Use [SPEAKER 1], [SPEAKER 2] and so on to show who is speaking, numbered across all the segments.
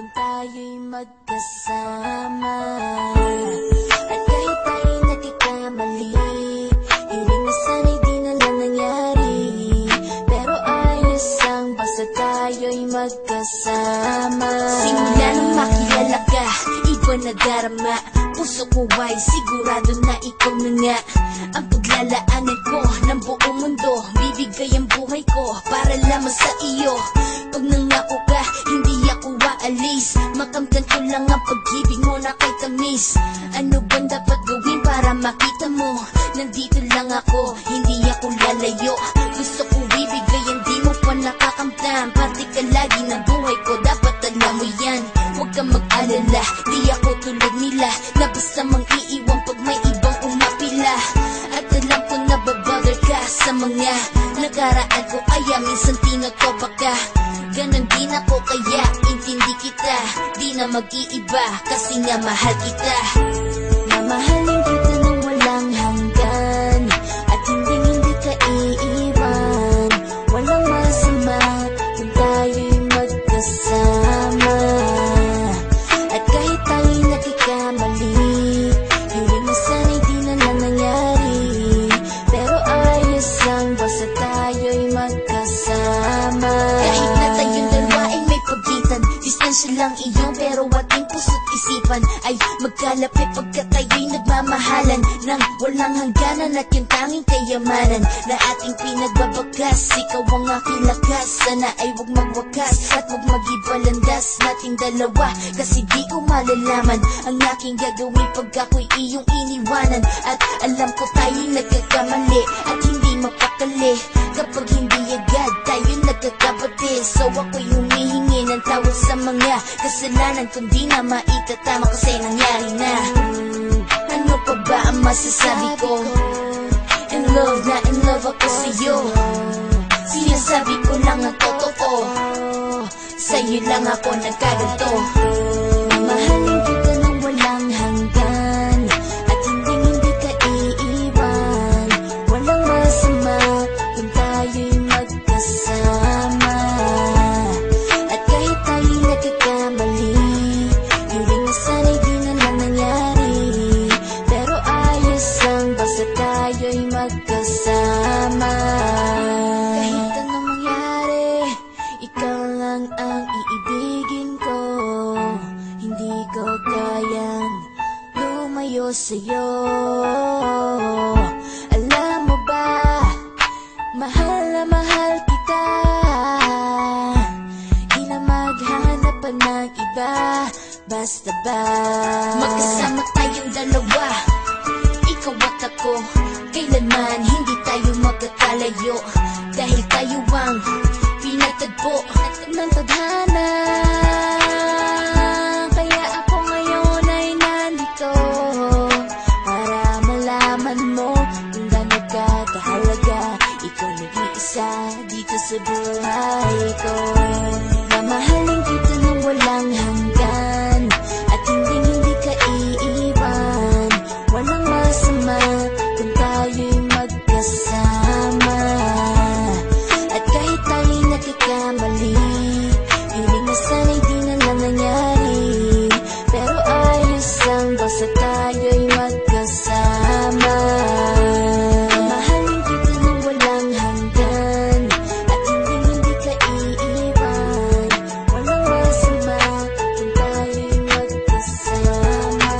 [SPEAKER 1] kung tayo'y magkasama. At kahit tayo'y nagkakamali, hiling na sana'y di na lang nangyari. Pero ayos ang basta tayo'y magkasama. Simula nang makilala ka, iba na darama. Puso ko ay sigurado na ikaw na nga ang paglalaanan ko ng buong mundo. Bibigay ang buhay ko para lamang sa iyo. Pag nangako ka, hindi ako aalis. Makamtan ko lang ang pag-ibig mo na kay tamis. Ano bang dapat gawin para makita mo? Nandito lang ako, hindi ako lalayo. Gusto ko ibigay, hindi mo pa nakakamtan. Parte ka lagi ng buhay ko, dapat alam mo yan. Huwag kang mag-alala, di ako tulad nila na basta mang iiwan pag may ibang umapila. At alam ko na babother ka sa mga nakaraan ko, kaya minsan tinotopa ka. Ganon din ako, kaya intindi kita. Di na mag-iiba kasi nga mahal kita. Mamahalin kita nang walang hanggan, at hindi ka iiwan. Walang masama kung tayo'y magkasama. At kahit tayo'y nagkakamali, hiling na sana'y di na lang nangyari. Pero ayos lang basta tayo'y magkasama. Kahit na tayong dalawa ay may pagitan, distansya lang iyon, pero ating puso't isipan ay magkalapit pagkat tayo'y nagmamahalan ng walang hangganan. At yung tanging kayamanan na ating pinagbabagas, ikaw ang aking lakas. Sana ay huwag magwakas at huwag mag-ibalandas nating dalawa, kasi di ko malalaman ang aking gagawin pag ako'y iyong iniwanan. At alam ko tayo'y nagkakamali at hindi mapakali kapag hindi agad tayo nagkakabati. So ako'y humihingi ng tawad sa mga kasalanan, kundi na maitatama kasi nangyari na. Ano pa ba ang masasabi ko? In love na in love ako sa'yo. Sinasabi ko lang ang totoo, sa'yo lang ako nagkaganto. Mahalin kita nang walang hanggan, at hindi ka iiwan. Walang masama kung tayo'y magkasama. At kahit tayo'y nagkakamali, hiling na sana'y di na lang nangyari. Pero ayos lang basta tayo'y magkasama. Kahit anong mangyari, ikaw lang ang iibigin ko. Hindi ko kayang lumayo sa'yo. Alam mo ba, mahal na mahal kita. Di na maghanap pa ng iba, basta ba magkasama tayong dalawa, ikaw at ako. Kailanman hindi tayo magkakalayo, dahil tayo ang pinatagpo ng tadhana. Kaya ako ngayon ay nandito para malaman mo kung gaano ka kahalaga. Ikaw nag-iisa dito sa buhay ko. Mamahalin kita nang walang hanggan, at hindi ka iiwan. Walang masama kung tayo'y magkasama. At kahit tayo'y nagkakamali, hiling na sana'y di na lang nangyari. Pero ayos lang basta tayo'y magkasama. Mamahalin kita nang walang hanggan, at hindi ka iiwan. Walang masama kung tayo'y magkasama.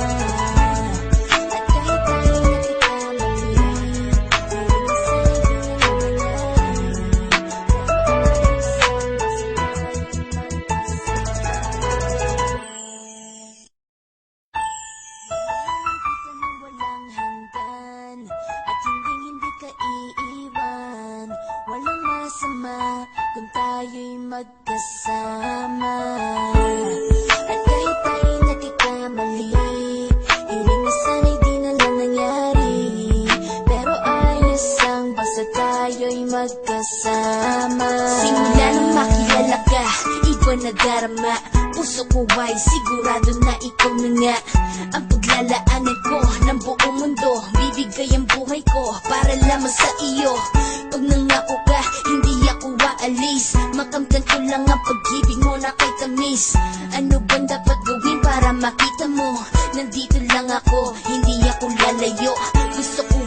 [SPEAKER 1] At kahit tayo'y nagkakamali, hiling na sana'y di na lang nangyari. Pero ayos lang basta tayo'y walang hanggan, at hindi ka iiwan. Walang masama kung tayo'y magkasama. At kahit tayo'y nagkakamali, hiling na sana'y di na lang nangyari. Pero ayos lang basta tayo'y magkasama. Simula nang makilala ka, iba na darama. Puso ko ay sigurado na ikaw na nga ang paglalaanan ko ng buong mundo. Bibigay ang buhay ko para lamang sa iyo. Pag nangako ka, hindi ako aalis. Makamtan ko lang ang pag-ibig mo na kay tamis. Ano bang dapat gawin para makita mo? Nandito lang ako, hindi ako lalayo. Gusto ko